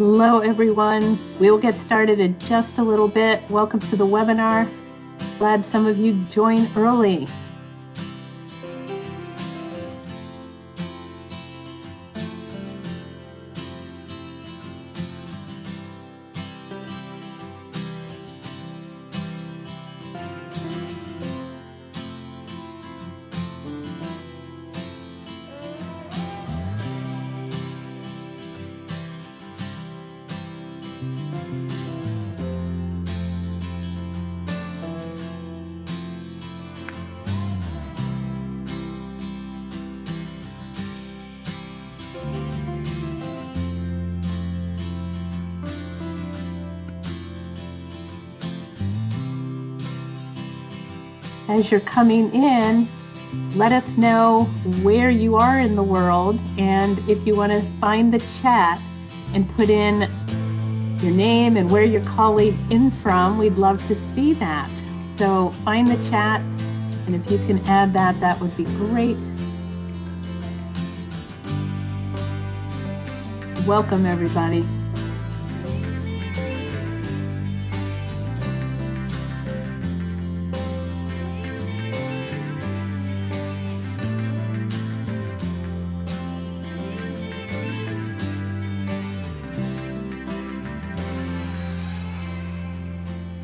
Hello, everyone. We will get started in just a little bit. Welcome to the webinar. Glad some of you joined early. As you're coming in, let us know where you are in the world, and if you want to find the chat and put in your name and where you're calling in from, we'd love to see that. So find the chat, and if you can add that, that would be great. Welcome, everybody.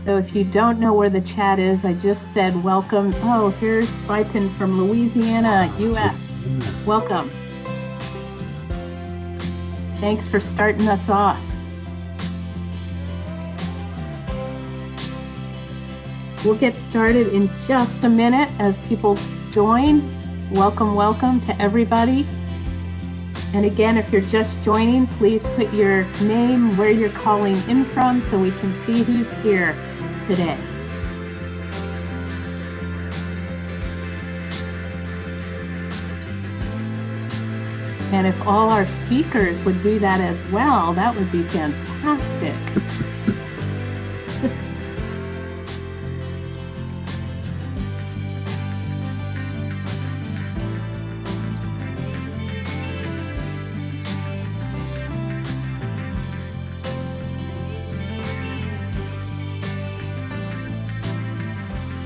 So if you don't know where the chat is, I just said welcome. Oh, here's Bipin from Louisiana, US. Welcome. Thanks for starting us off. We'll get started in just a minute as people join. Welcome, welcome to everybody. And again, if you're just joining, please put your name, where you're calling in from, so we can see who's here today. And if all our speakers would do that as well, that would be fantastic.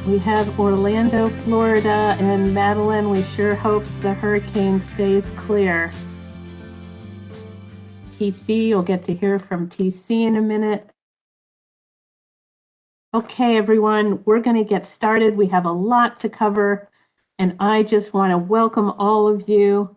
We have Orlando, Florida, and Madeline. We sure hope the hurricane stays clear. TC, you'll get to hear from TC in a minute. Okay, everyone, we're going to get started. We have a lot to cover, and I just want to welcome all of you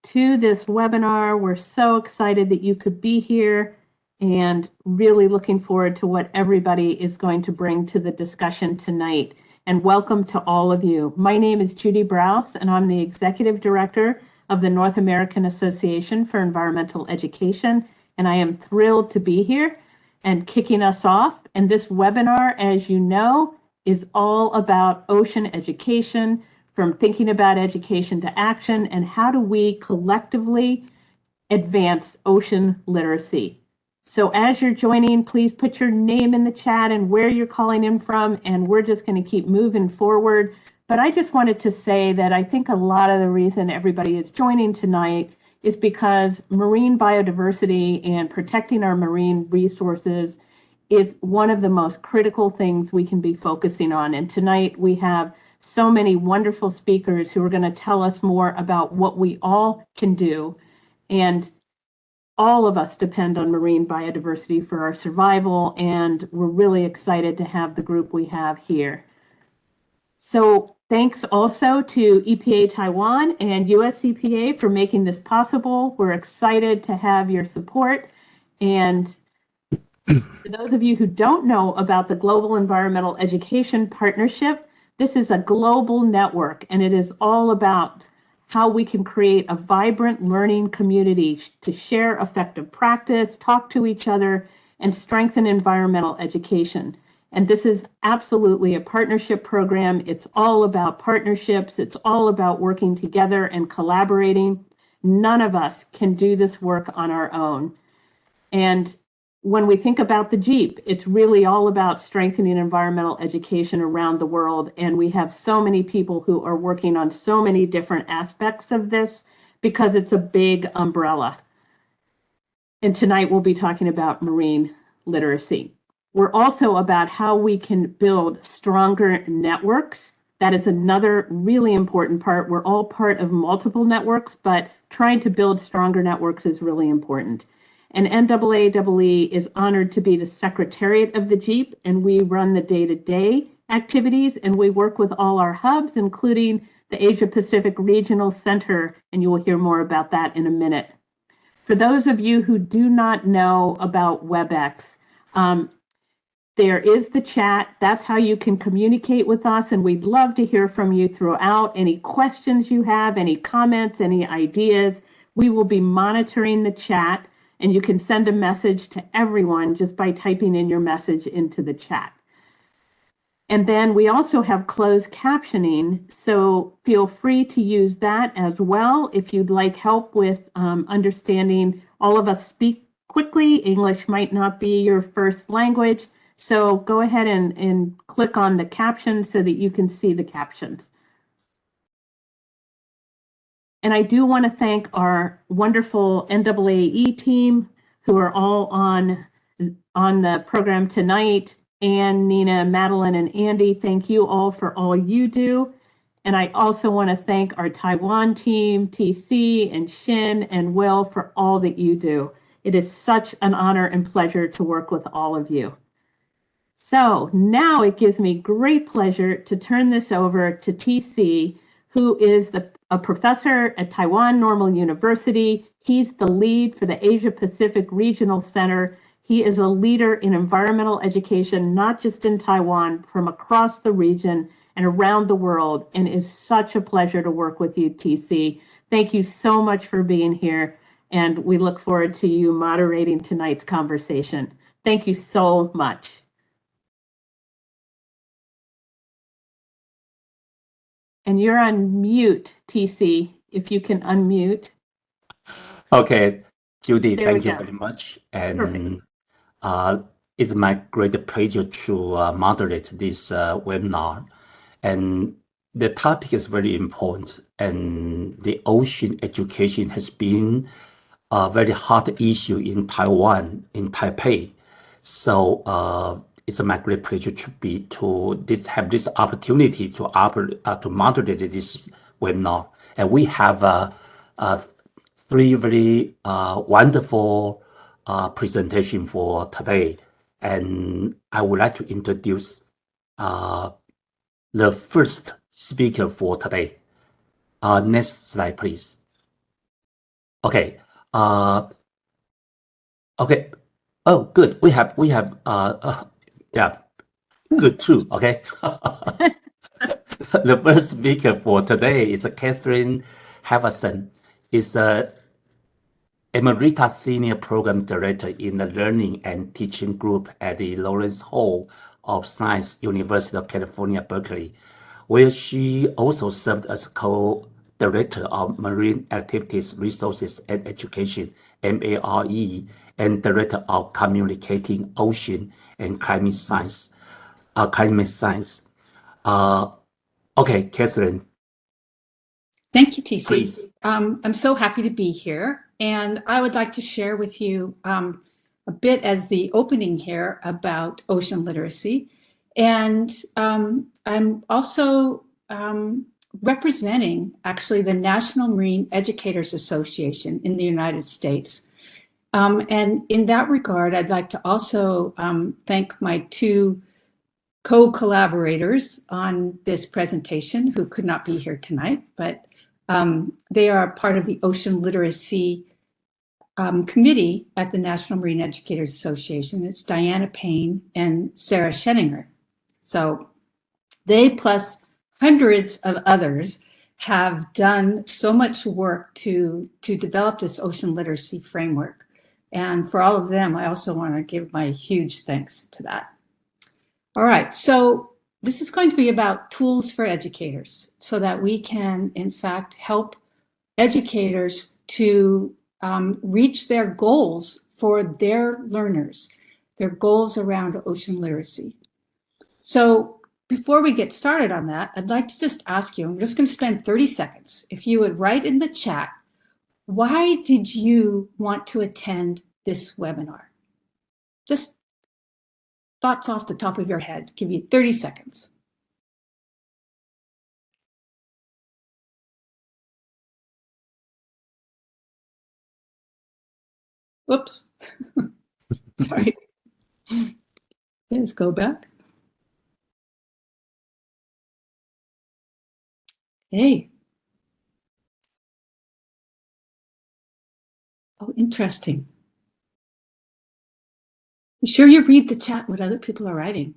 to this webinar. We're so excited that you could be here and really looking forward to what everybody is going to bring to the discussion tonight. And welcome to all of you. My name is Judy Browse, and I'm the Executive Director of the North American Association for Environmental Education, and I am thrilled to be here and kicking us off. And this webinar, as you know, is all about ocean education, from thinking about education to action, and how do we collectively advance ocean literacy. So as you're joining, please put your name in the chat and where you're calling in from, and we're just going to keep moving forward. But I just wanted to say that I think a lot of the reason everybody is joining tonight is because marine biodiversity and protecting our marine resources is one of the most critical things we can be focusing on. And tonight we have so many wonderful speakers who are going to tell us more about what we all can do. And all of us depend on marine biodiversity for our survival, and we're really excited to have the group we have here. So thanks also to EPA Taiwan and US EPA for making this possible. We're excited to have your support. And for those of you who don't know about the Global Environmental Education Partnership, this is a global network, and it is all about how we can create a vibrant learning community to share effective practice, talk to each other, and strengthen environmental education. And this is absolutely a partnership program. It's all about partnerships. It's all about working together and collaborating. None of us can do this work on our own. And when we think about the GEEP, it's really all about strengthening environmental education around the world. And we have so many people who are working on so many different aspects of this because it's a big umbrella. And tonight we'll be talking about marine literacy. We're also about how we can build stronger networks. That is another really important part. We're all part of multiple networks, but trying to build stronger networks is really important. And NAAEE is honored to be the secretariat of the GEEP, and we run the day-to-day activities, and we work with all our hubs, including the Asia Pacific Regional Center, and you will hear more about that in a minute. For those of you who do not know about WebEx, there is the chat. That's how you can communicate with us, and we'd love to hear from you throughout. Any questions you have, any comments, any ideas, we will be monitoring the chat, and you can send a message to everyone just by typing in your message into the chat. And then we also have closed captioning, so feel free to use that as well if you'd like help with understanding. All of us speak quickly. English might not be your first language, so go ahead and click on the captions so that you can see the captions. And I do want to thank our wonderful NAAE team who are all on the program tonight. Anne, Nina, Madeline, and Andy, thank you all for all you do. And I also want to thank our Taiwan team, TC and Shin and Will, for all that you do. It is such an honor and pleasure to work with all of you. So now it gives me great pleasure to turn this over to TC, who is a professor at Taiwan Normal University. He's the lead for the Asia Pacific Regional Center. He is a leader in environmental education, not just in Taiwan, from across the region and around the world, and is such a pleasure to work with you, TC. Thank you so much for being here, and we look forward to you moderating tonight's conversation. Thank you so much. And you're on mute, TC, if you can unmute. Okay, Judy, thank you very much. And perfect. It's my great pleasure to moderate this webinar. And the topic is very important. And the ocean education has been a very hot issue in Taiwan, in Taipei. So it's my great pleasure to have this opportunity to moderate this webinar. And we have three very wonderful presentation for today, and I would like to introduce the first speaker for today. Next slide, please. Okay. Okay. Oh, good. We have yeah, good too. Okay. The first speaker for today is Catherine Halversen. Is a Emerita Senior Program Director in the Learning and Teaching Group at the Lawrence Hall of Science, University of California, Berkeley, where she also served as co-director of Marine Activities, Resources, and Education, MARE, and Director of Communicating Ocean and Climate Science. Okay, Catherine. Thank you, TC. Please. I'm so happy to be here, and I would like to share with you a bit as the opening here about ocean literacy. And I'm also representing actually the National Marine Educators Association in the United States. And in that regard, I'd like to also thank my two co-collaborators on this presentation who could not be here tonight, but they are part of the Ocean Literacy Committee at the National Marine Educators Association. It's Diana Payne and Sarah Scheninger. So they, plus hundreds of others, have done so much work to develop this ocean literacy framework. And for all of them, I also want to give my huge thanks to that. All right, so this is going to be about tools for educators so that we can, in fact, help educators to reach their goals for their learners, their goals around ocean literacy. So before we get started on that, I'd like to just ask you, I'm just going to spend 30 seconds, if you would write in the chat, why did you want to attend this webinar? Just thoughts off the top of your head. Give you 30 seconds. Whoops. Sorry. Let's go back. Hey. Oh, interesting. You sure you read the chat, what other people are writing?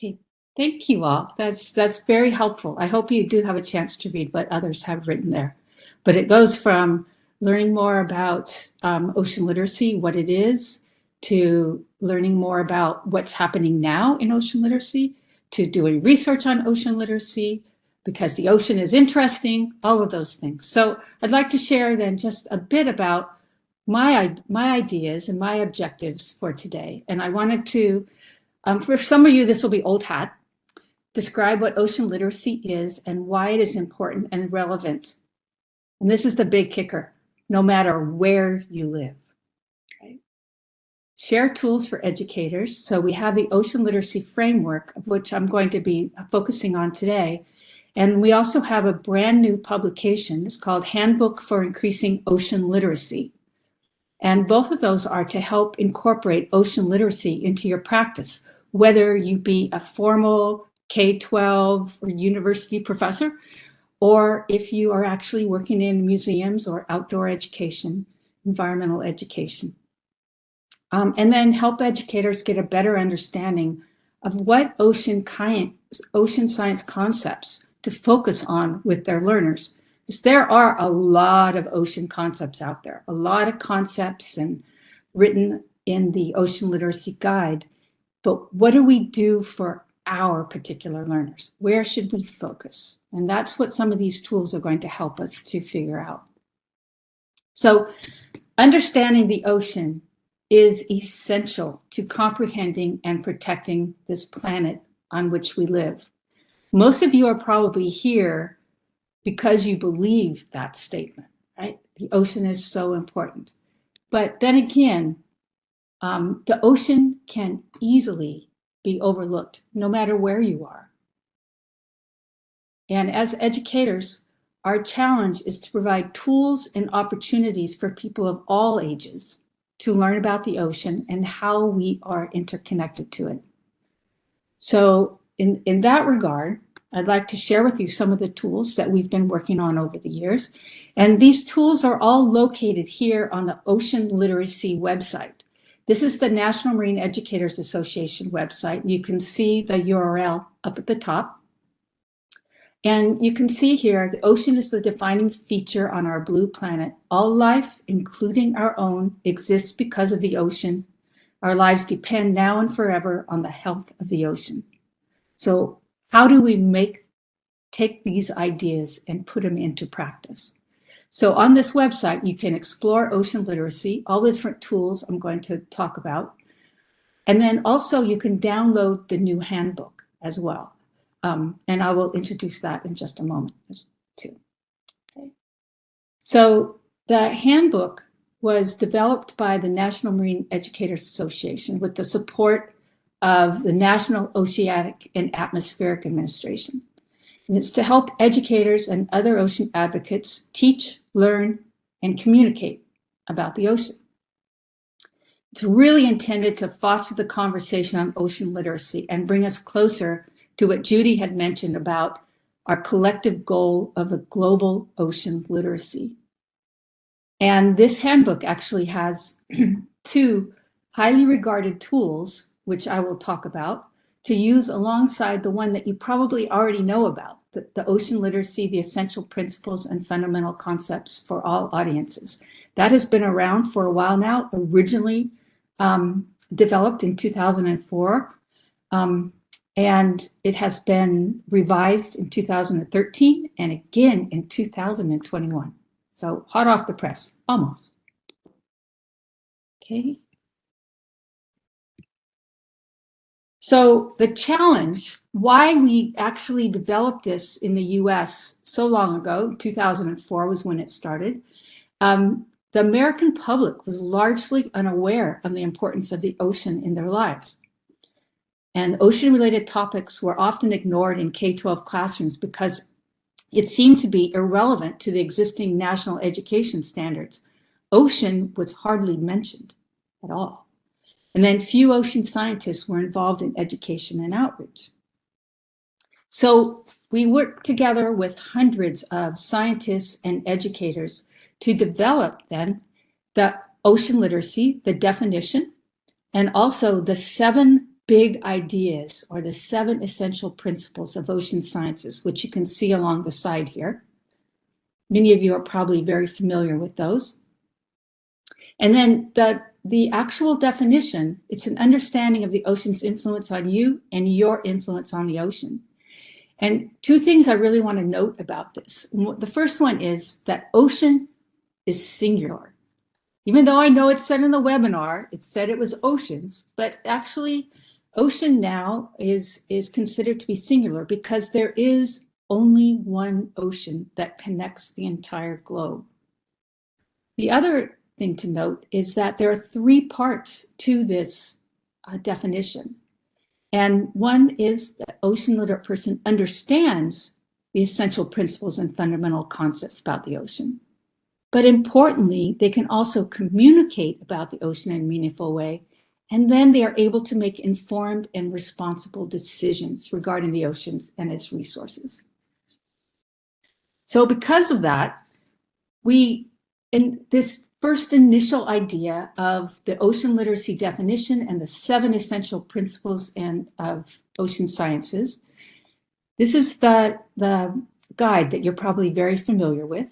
Okay, thank you all. That's very helpful. I hope you do have a chance to read what others have written there. But it goes from learning more about ocean literacy, what it is, to learning more about what's happening now in ocean literacy, to doing research on ocean literacy, because the ocean is interesting, all of those things. So I'd like to share then just a bit about my ideas and my objectives for today. And I wanted to, for some of you, this will be old hat, describe what ocean literacy is and why it is important and relevant. And this is the big kicker, no matter where you live. Okay. Share tools for educators. So we have the ocean literacy framework, of which I'm going to be focusing on today. And we also have a brand new publication. It's called Handbook for Increasing Ocean Literacy. And both of those are to help incorporate ocean literacy into your practice, whether you be a formal K-12 or university professor, or if you are actually working in museums or outdoor education, environmental education. And then help educators get a better understanding of what ocean science concepts to focus on with their learners. Because there are a lot of ocean concepts out there, a lot of concepts and written in the Ocean Literacy Guide. But what do we do for our particular learners? Where should we focus? And that's what some of these tools are going to help us to figure out. So understanding the ocean is essential to comprehending and protecting this planet on which we live. Most of you are probably here because you believe that statement, right? The ocean is so important. But then again, the ocean can easily be overlooked, no matter where you are. And as educators, our challenge is to provide tools and opportunities for people of all ages to learn about the ocean and how we are interconnected to it. So in that regard, I'd like to share with you some of the tools that we've been working on over the years. And these tools are all located here on the Ocean Literacy website. This is the National Marine Educators Association website. You can see the URL up at the top. And you can see here, the ocean is the defining feature on our blue planet. All life, including our own, exists because of the ocean. Our lives depend now and forever on the health of the ocean. So how do we take these ideas and put them into practice? So on this website, you can explore ocean literacy, all the different tools I'm going to talk about. And then also you can download the new handbook as well. And I will introduce that in just a moment too. Okay. So the handbook was developed by the National Marine Educators Association with the support of the National Oceanic and Atmospheric Administration. And it's to help educators and other ocean advocates teach, learn, and communicate about the ocean. It's really intended to foster the conversation on ocean literacy and bring us closer to what Judy had mentioned about our collective goal of a global ocean literacy. And this handbook actually has two highly regarded tools, which I will talk about, to use alongside the one that you probably already know about, the Ocean Literacy, the Essential Principles and Fundamental Concepts for All Audiences. That has been around for a while now, originally developed in 2004. And it has been revised in 2013 and again in 2021. So hot off the press, almost. Okay. So the challenge, why we actually developed this in the US so long ago, 2004 was when it started. The American public was largely unaware of the importance of the ocean in their lives. And ocean-related topics were often ignored in K-12 classrooms because it seemed to be irrelevant to the existing national education standards. Ocean was hardly mentioned at all. And then few ocean scientists were involved in education and outreach. So we worked together with hundreds of scientists and educators to develop then the ocean literacy, the definition, and also the 7 big ideas or the 7 essential principles of ocean sciences, which you can see along the side here. Many of you are probably very familiar with those. And then the actual definition, it's an understanding of the ocean's influence on you and your influence on the ocean. And 2 things I really want to note about this. The first one is that ocean is singular. Even though I know it said in the webinar, it said it was oceans, but actually ocean now is considered to be singular because there is only one ocean that connects the entire globe. The other thing to note is that there are 3 parts to this definition. And one is that ocean literate person understands the essential principles and fundamental concepts about the ocean. But importantly, they can also communicate about the ocean in a meaningful way. And then they are able to make informed and responsible decisions regarding the oceans and its resources. So because of that, in this first initial idea of the ocean literacy definition and the 7 essential principles of ocean sciences, this is the guide that you're probably very familiar with,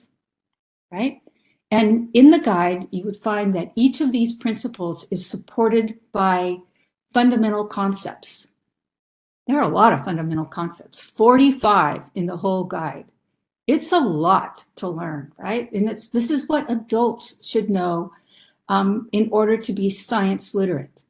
right? And in the guide, you would find that each of these principles is supported by fundamental concepts. There are a lot of fundamental concepts, 45 in the whole guide. It's a lot to learn, right? And this is what adults should know in order to be science literate.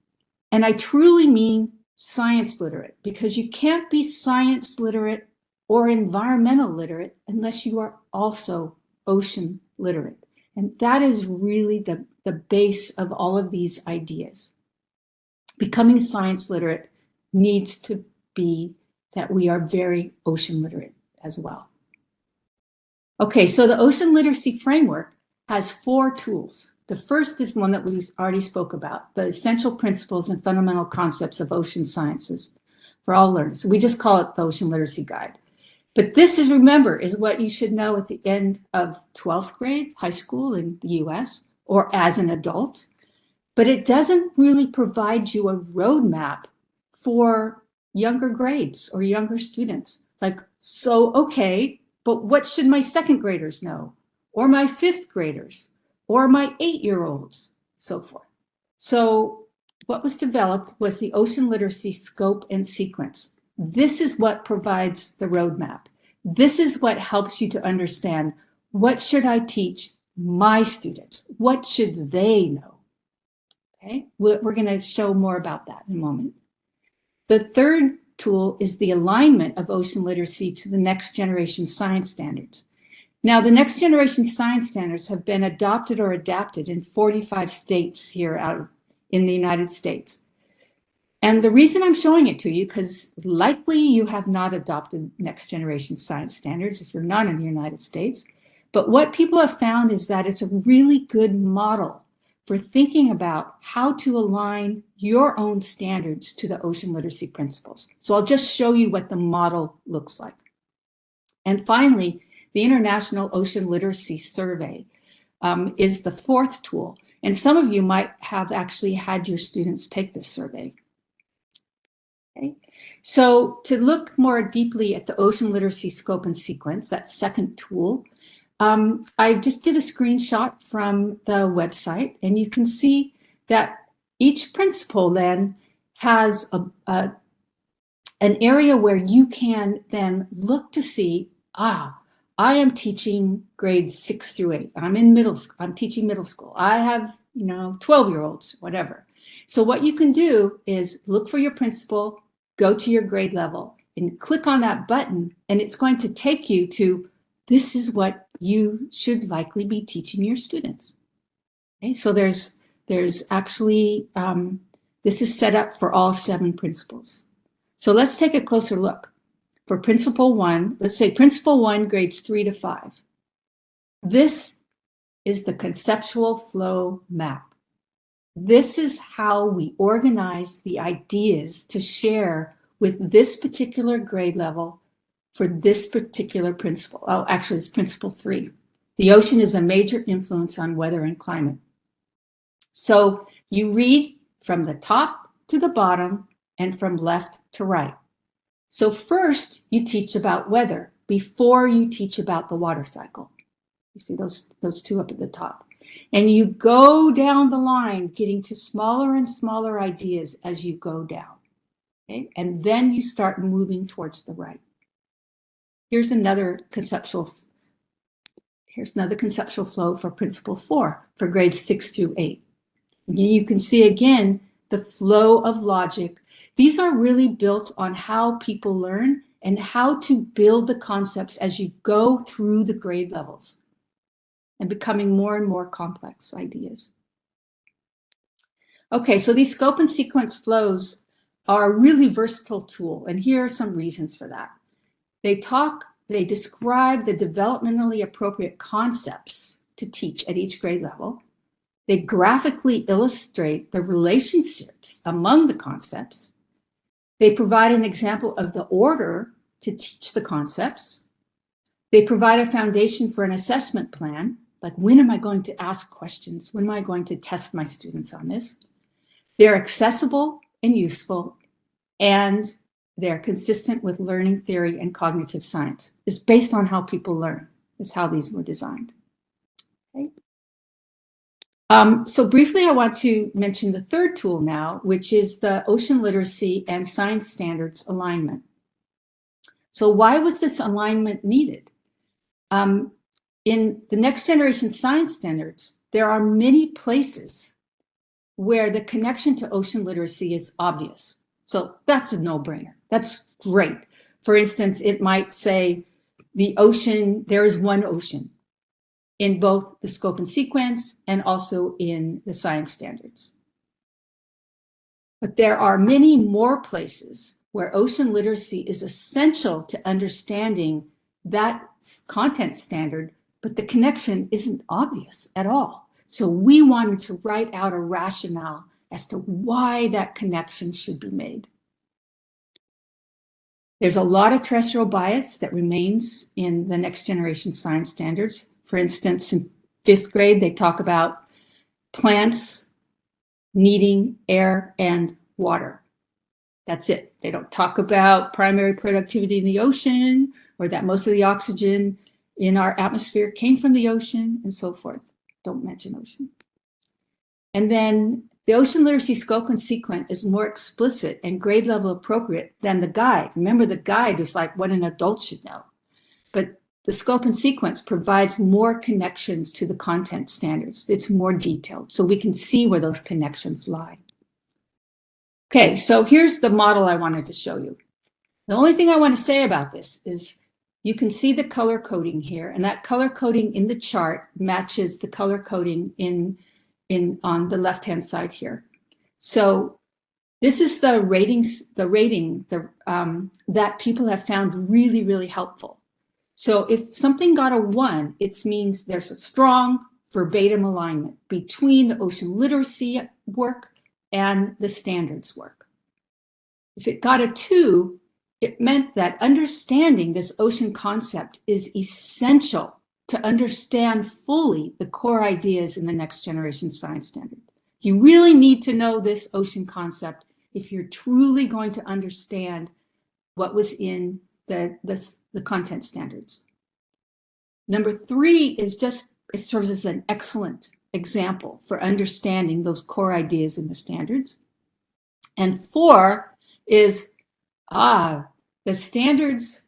And I truly mean science literate, because you can't be science literate or environmental literate unless you are also ocean literate. And that is really the base of all of these ideas. Becoming science literate needs to be that we are very ocean literate as well. Okay, so the ocean literacy framework has 4 tools. The first is one that we already spoke about, the essential principles and fundamental concepts of ocean sciences for all learners. So we just call it the Ocean Literacy Guide. But this is, remember, is what you should know at the end of 12th grade, high school in the US, or as an adult. But it doesn't really provide you a roadmap for younger grades or younger students. Like, so, okay, but what should my 2nd graders know? Or my 5th graders? Or my 8-year-olds? So forth. So what was developed was the ocean literacy scope and sequence. This is what provides the roadmap. This is what helps you to understand, what should I teach my students? What should they know? Okay, we're going to show more about that in a moment. The third tool is the alignment of ocean literacy to the next generation science standards. Now, the next generation science standards have been adopted or adapted in 45 states here out in the United States. And the reason I'm showing it to you, because likely you have not adopted next generation science standards if you're not in the United States. But what people have found is that it's a really good model for thinking about how to align your own standards to the ocean literacy principles. So I'll just show you what the model looks like. And finally, the International Ocean Literacy Survey is the 4th tool. And some of you might have actually had your students take this survey. Okay. So to look more deeply at the ocean literacy scope and sequence, that 2nd tool, I just did a screenshot from the website, and you can see that each principle then has an area where you can then look to see, I am teaching grades 6 through 8. I'm in middle school. I'm teaching middle school. I have, 12-year-olds, whatever. So what you can do is look for your principal, go to your grade level, and click on that button, and it's going to take you to, this is what you should likely be teaching your students. Okay, so there's actually, this is set up for all 7 principals. So let's take a closer look. For Principal 1, let's say Principal 1, grades 3 to 5. This is the conceptual flow map. This is how we organize the ideas to share with this particular grade level for this particular principle. Oh, actually, it's Principle 3. The ocean is a major influence on weather and climate. So you read from the top to the bottom and from left to right. So first, you teach about weather before you teach about the water cycle. You see those 2 up at the top. And you go down the line, getting to smaller and smaller ideas as you go down. Okay? And then you start moving towards the right. Here's another conceptual flow for Principle 4 for grades 6 through 8. You can see again the flow of logic. These are really built on how people learn and how to build the concepts as you go through the grade levels and becoming more and more complex ideas. Okay, so these scope and sequence flows are a really versatile tool, and here are some reasons for that. They describe the developmentally appropriate concepts to teach at each grade level. They graphically illustrate the relationships among the concepts. They provide an example of the order to teach the concepts. They provide a foundation for an assessment plan, like when am I going to ask questions? When am I going to test my students on this? They're accessible and useful, and they're consistent with learning theory and cognitive science. It's based on how people learn, is how these were designed. Okay. So briefly, I want to mention the third tool now, which is the Ocean Literacy and Science Standards Alignment. So why was this alignment needed? In the next generation science standards, there are many places where the connection to ocean literacy is obvious. So that's a no-brainer. That's great. For instance, it might say the ocean, there is one ocean in both the scope and sequence and also in the science standards. But there are many more places where ocean literacy is essential to understanding that content standard, but the connection isn't obvious at all. So we wanted to write out a rationale as to why that connection should be made. There's a lot of terrestrial bias that remains in the next generation science standards. For instance, in 5th grade, they talk about plants needing air and water. That's it. They don't talk about primary productivity in the ocean, or that most of the oxygen in our atmosphere came from the ocean, and so forth. Don't mention ocean. And then the ocean literacy scope and sequence is more explicit and grade level appropriate than the guide. Remember, the guide is like what an adult should know. But the scope and sequence provides more connections to the content standards. It's more detailed, so we can see where those connections lie. Okay, so here's the model I wanted to show you. The only thing I want to say about this is you can see the color coding here, and that color coding in the chart matches the color coding on the left-hand side here. So this is the rating that people have found really, really helpful. So if something got a 1, it means there's a strong verbatim alignment between the ocean literacy work and the standards work. If it got a 2, it meant that understanding this ocean concept is essential to understand fully the core ideas in the next generation science standard. You really need to know this ocean concept if you're truly going to understand what was in the content standards. Number 3 is it serves as an excellent example for understanding those core ideas in the standards. And 4 is The standards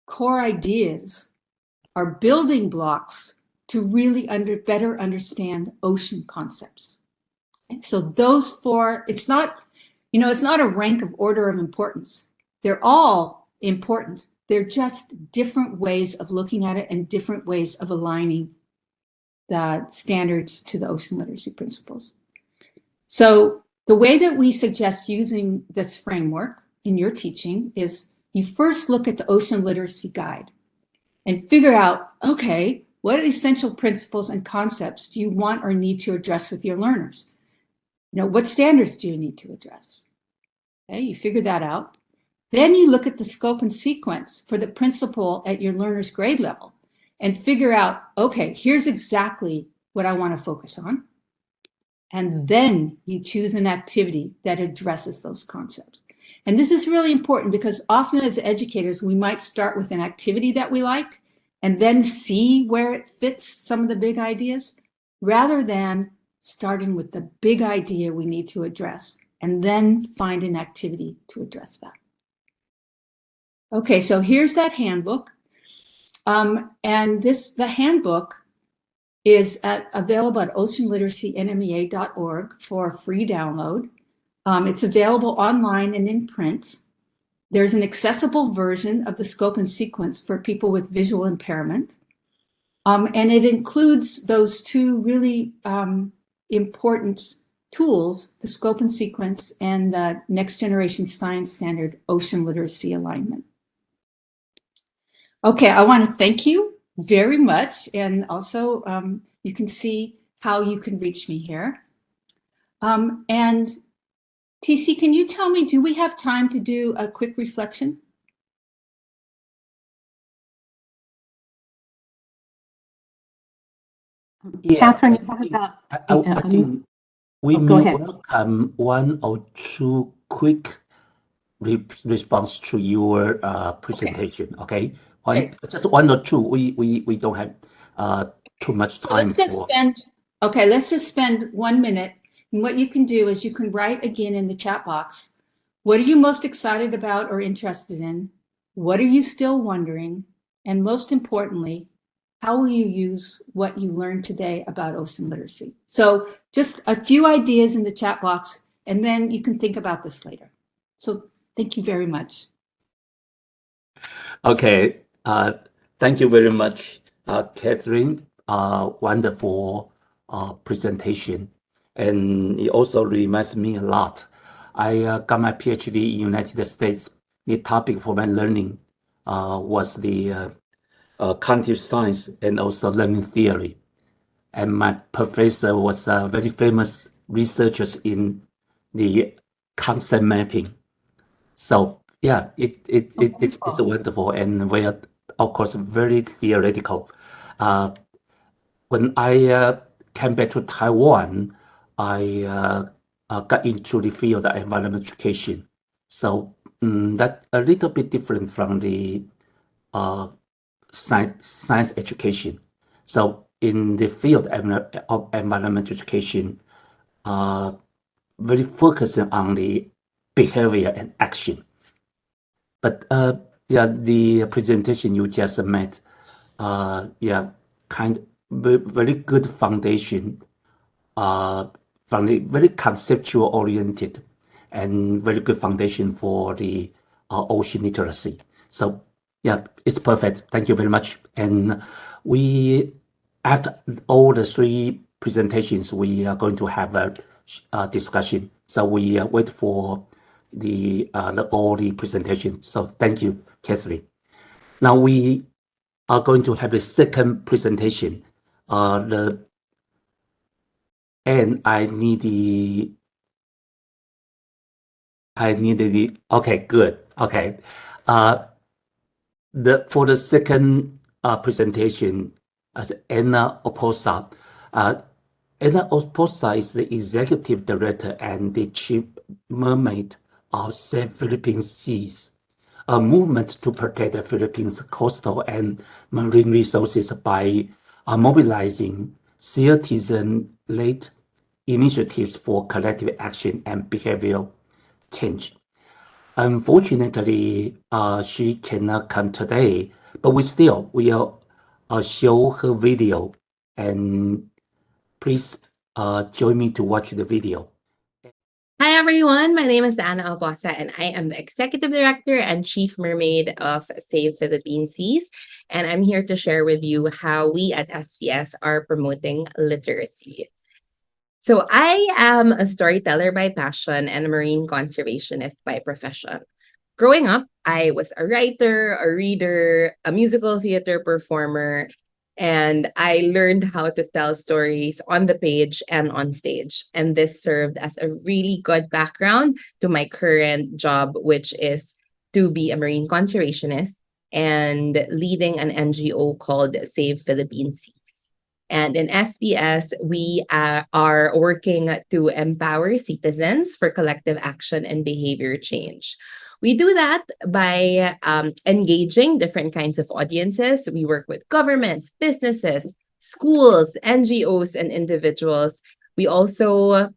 core ideas are building blocks to really better understand ocean concepts. So those four, it's not a rank of order of importance. They're all important. They're just different ways of looking at it and different ways of aligning the standards to the ocean literacy principles. So the way that we suggest using this framework in your teaching is you first look at the ocean literacy guide and figure out, okay, what essential principles and concepts do you want or need to address with your learners? What standards do you need to address? Okay, you figure that out. Then you look at the scope and sequence for the principle at your learner's grade level and figure out, okay, here's exactly what I want to focus on. And then you choose an activity that addresses those concepts. And this is really important because often as educators, we might start with an activity that we like and then see where it fits some of the big ideas, rather than starting with the big idea we need to address and then find an activity to address that. Okay, so here's that handbook. And the handbook is available at oceanliteracynmea.org for a free download. It's available online and in print. There's an accessible version of the scope and sequence for people with visual impairment. And it includes those two really important tools, the scope and sequence and the next generation science standard ocean literacy alignment. Okay, I want to thank you very much. And also you can see how you can reach me here. And TC, can you tell me, do we have time to do a quick reflection? Yeah, Catherine, you have about. I think we may welcome one or two quick response to your presentation. Okay, just one or two. We don't have too much time. Let's just spend 1 minute. And what you can do is you can write again in the chat box, what are you most excited about or interested in? What are you still wondering? And most importantly, how will you use what you learned today about ocean literacy? So just a few ideas in the chat box, and then you can think about this later. So thank you very much. Okay, thank you very much, Catherine. Wonderful presentation. And it also reminds me a lot. I got my PhD in the United States. The topic for my learning was the cognitive science and also learning theory. And my professor was very famous researchers in the concept mapping. So yeah, it's wonderful, and we are, of course, very theoretical. When I came back to Taiwan, I got into the field of environmental education. So that's a little bit different from the science education. So in the field of environmental education, very focusing on the behavior and action. But yeah, the presentation you just made, yeah, very good foundation from the very conceptual oriented and very good foundation for the ocean literacy. So yeah, it's perfect. Thank you very much. And we, after all the three presentations, we are going to have a discussion. So we wait for all the presentation. So thank you, Catherine. Now we are going to have the second presentation. And I need the, okay, good. Okay. For the second presentation, as Anna Oposa. Anna Oposa is the executive director and the chief mermaid of Save Philippine Seas, a movement to protect the Philippines' coastal and marine resources by mobilizing citizen-led initiatives for collective action and behavioral change. Unfortunately, she cannot come today, but we still will show her video, and please join me to watch the video. Hi everyone, my name is Anna Oposa and I am the Executive Director and Chief Mermaid of Save Philippine Seas. And I'm here to share with you how we at SBS are promoting literacy. So I am a storyteller by passion and a marine conservationist by profession. Growing up, I was a writer, a reader, a musical theater performer, and I learned how to tell stories on the page and on stage. And this served as a really good background to my current job, which is to be a marine conservationist and leading an NGO called Save Philippine Seas. And in SBS, we are working to empower citizens for collective action and behavior change. We do that by engaging different kinds of audiences. We work with governments, businesses, schools, NGOs, and individuals. We also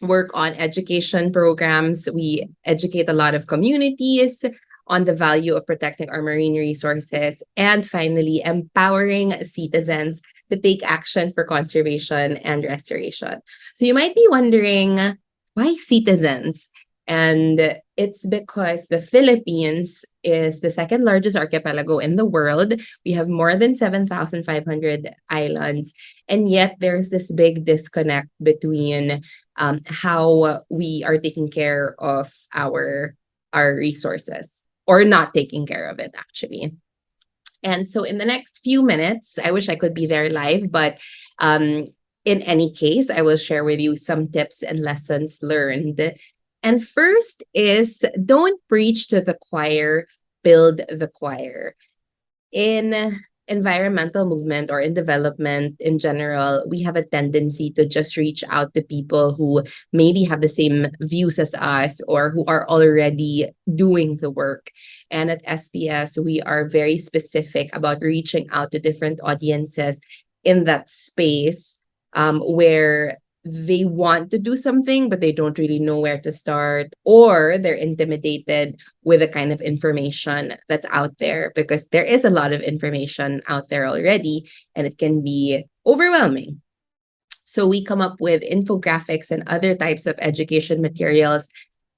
work on education programs. We educate a lot of communities on the value of protecting our marine resources, and finally, empowering citizens to take action for conservation and restoration. So you might be wondering, why citizens? And it's because the Philippines is the second largest archipelago in the world. We have more than 7,500 islands. And yet there's this big disconnect between how we are taking care of our resources, or not taking care of it, actually. And so in the next few minutes, I wish I could be there live, but in any case, I will share with you some tips and lessons learned. And first is, don't preach to the choir, build the choir. In environmental movement or in development in general, we have a tendency to just reach out to people who maybe have the same views as us or who are already doing the work. And at SBS, we are very specific about reaching out to different audiences in that space where they want to do something, but they don't really know where to start, or they're intimidated with the kind of information that's out there, because there is a lot of information out there already, and it can be overwhelming. So we come up with infographics and other types of education materials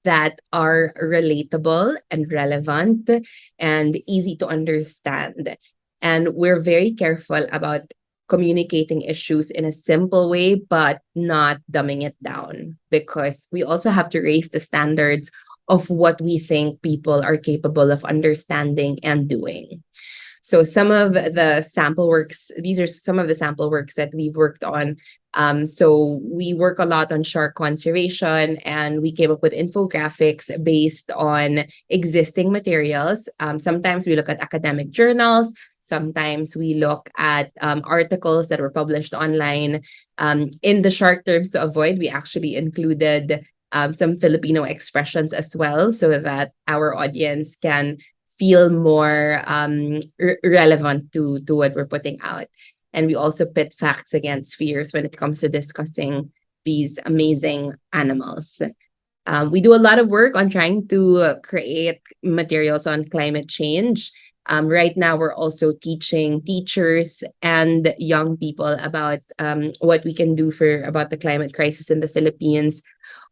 that are relatable and relevant and easy to understand. And we're very careful about communicating issues in a simple way, but not dumbing it down, because we also have to raise the standards of what we think people are capable of understanding and doing. So some of the sample works, these are some of the sample works that we've worked on. So we work a lot on shark conservation, and we came up with infographics based on existing materials. Sometimes we look at academic journals. Sometimes we look at articles that were published online. In the shark terms to avoid, we actually included some Filipino expressions as well, so that our audience can feel more relevant to what we're putting out. And we also pit facts against fears when it comes to discussing these amazing animals. We do a lot of work on trying to create materials on climate change. Right now, we're also teaching teachers and young people about what we can do about the climate crisis in the Philippines.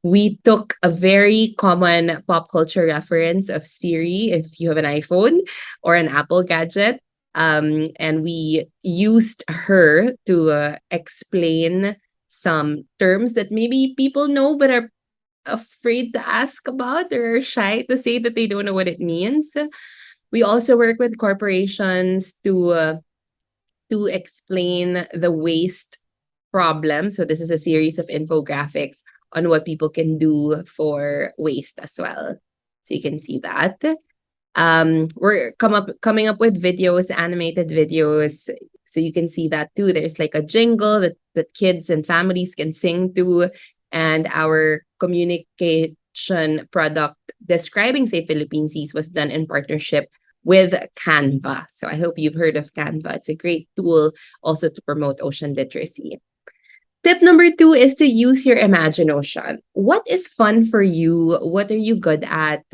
We took a very common pop culture reference of Siri, if you have an iPhone or an Apple gadget, and we used her to explain some terms that maybe people know but are afraid to ask about, or shy to say that they don't know what it means. We also work with corporations to explain the waste problem. So this is a series of infographics on what people can do for waste as well. So you can see that. We're coming up with videos, animated videos. So you can see that too. There's like a jingle that kids and families can sing to. And our communication product describing Save Philippine Seas was done in partnership with Canva. So I hope you've heard of Canva. It's a great tool also to promote ocean literacy. Tip number 2 is to use your imagination. What is fun for you? What are you good at?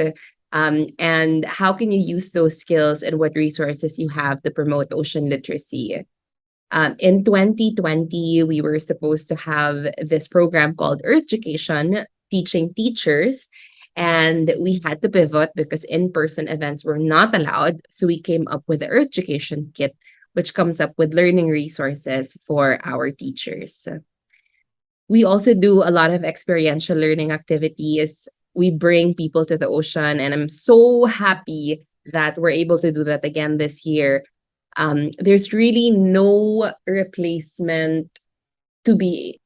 And how can you use those skills and what resources you have to promote ocean literacy? In 2020, we were supposed to have this program called Earth Education, teaching teachers, and we had to pivot because in-person events were not allowed. So we came up with the Earth Education Kit, which comes up with learning resources for our teachers. We also do a lot of experiential learning activities. We bring people to the ocean, and I'm so happy that we're able to do that again this year. There's really no replacement to be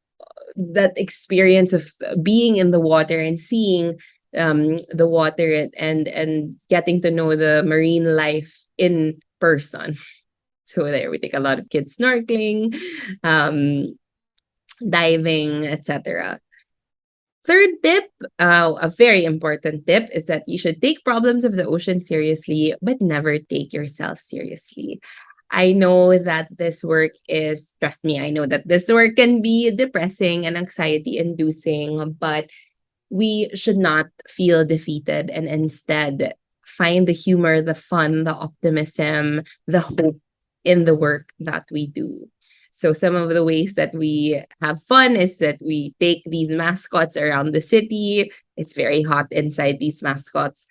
that experience of being in the water and seeing the water and getting to know the marine life in person. So there we take a lot of kids snorkeling, diving, etc. Third tip, a very important tip, is that you should take problems of the ocean seriously, but never take yourself seriously. I know that this work is, trust me, I know that this work can be depressing and anxiety-inducing, but we should not feel defeated and instead find the humor, the fun, the optimism, the hope in the work that we do. So some of the ways that we have fun is that we take these mascots around the city. It's very hot inside these mascots.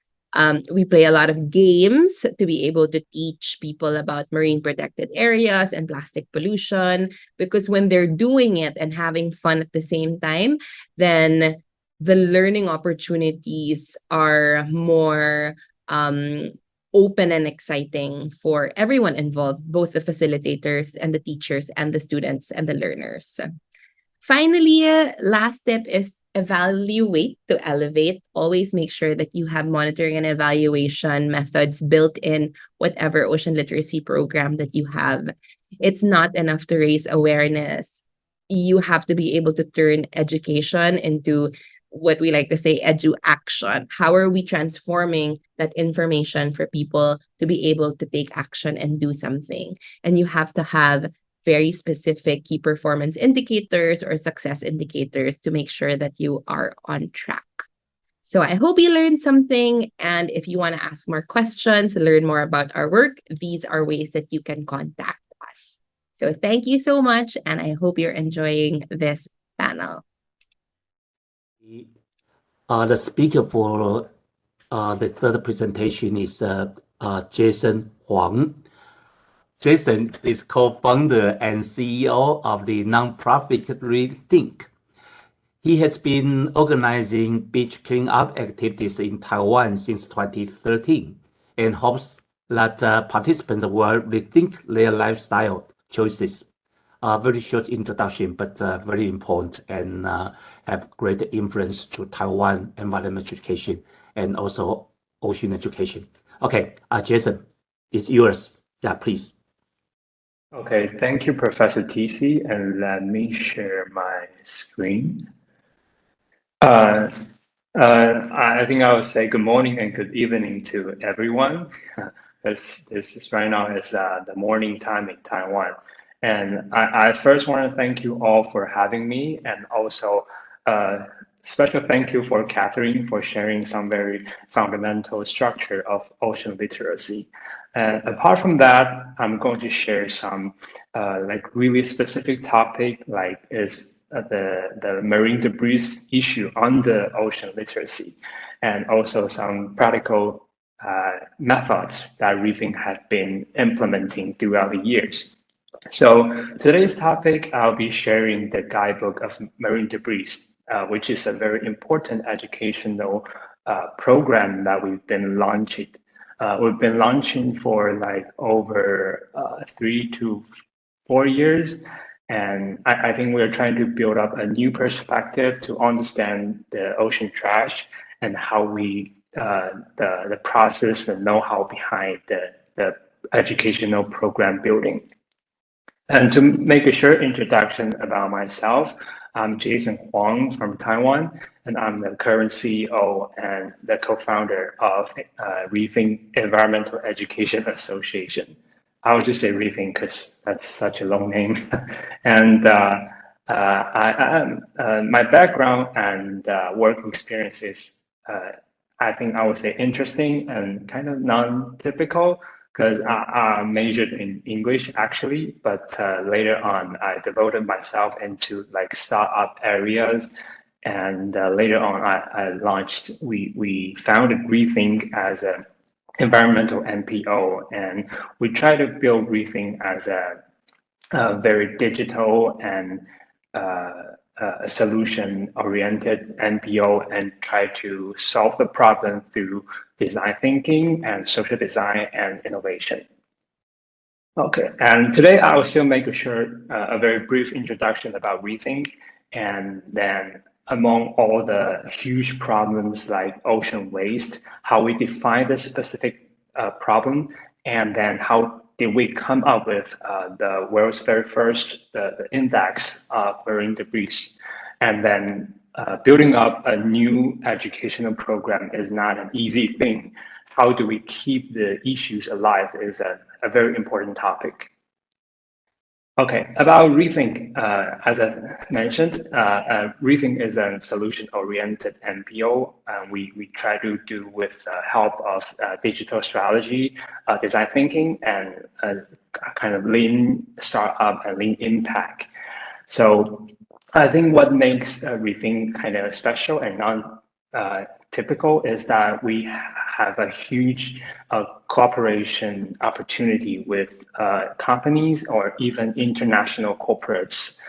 We play a lot of games to be able to teach people about marine protected areas and plastic pollution, because when they're doing it and having fun at the same time, then the learning opportunities are more open and exciting for everyone involved, both the facilitators and the teachers and the students and the learners. Finally, last tip is evaluate to elevate. Always make sure that you have monitoring and evaluation methods built in whatever ocean literacy program that you have. It's not enough to raise awareness. You have to be able to turn education into what we like to say, edu action. How are we transforming that information for people to be able to take action and do something? And you have to have very specific key performance indicators or success indicators to make sure that you are on track. So I hope you learned something. And if you want to ask more questions, learn more about our work, these are ways that you can contact us. So thank you so much. And I hope you're enjoying this panel. The speaker for the third presentation is Jason Huang. Jason is co-founder and CEO of the nonprofit Rethink. He has been organizing beach cleanup activities in Taiwan since 2013 and hopes that participants will rethink their lifestyle choices. Very short introduction, but very important and have great influence to Taiwan environmental education and also ocean education. Okay, Jason, it's yours. Yeah, please. Okay, thank you, Professor TC, and let me share my screen. I think I will say good morning and good evening to everyone. This is right now is the morning time in Taiwan. And I first want to thank you all for having me, and also special thank you for Catherine for sharing some very fundamental structure of ocean literacy. And apart from that, I'm going to share some like really specific topic, like is the marine debris issue under ocean literacy, and also some practical methods that Rethink has been implementing throughout the years. So today's topic, I'll be sharing the guidebook of marine debris, which is a very important educational program that we've been launching. We've been launching for like over 3 to 4 years. And I think we're trying to build up a new perspective to understand the ocean trash and how we, the process and know-how behind the educational program building. And to make a short introduction about myself, I'm Jason Huang from Taiwan, and I'm the current CEO and the co-founder of Rethink Environmental Education Association. I would just say Rethink because that's such a long name. And my background and work experiences, I I think I would say interesting and kind of non-typical, because I majored in English actually, but later on I devoted myself into like startup areas, and later on I launched, we founded Rethink as an environmental NPO, and we try to build Rethink as a very digital and solution-oriented NPO, and try to solve the problem through design thinking and social design and innovation. Okay, and today I will still make a very brief introduction about Rethink, and then among all the huge problems like ocean waste, how we define the specific problem, and then how did we come up with the world's very first the index of marine debris. And then building up a new educational program is not an easy thing. How do we keep the issues alive is a very important topic. Okay, about Rethink, as I mentioned, Rethink is a solution-oriented NPO. We try to do with the help of digital strategy, design thinking, and kind of lean startup and lean impact. So I think what makes Rethink kind of special and non-typical is that we have a huge cooperation opportunity with companies or even international corporates.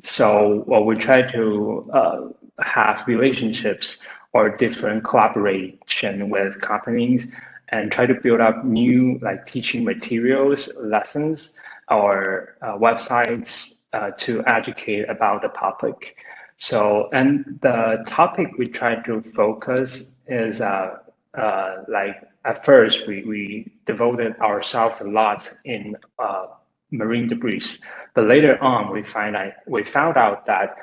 So we try to have relationships or different collaboration with companies and try to build up new like teaching materials, lessons, or websites to educate about the public. So, and the topic we try to focus is like at first we devoted ourselves a lot in marine debris, but later on we found out that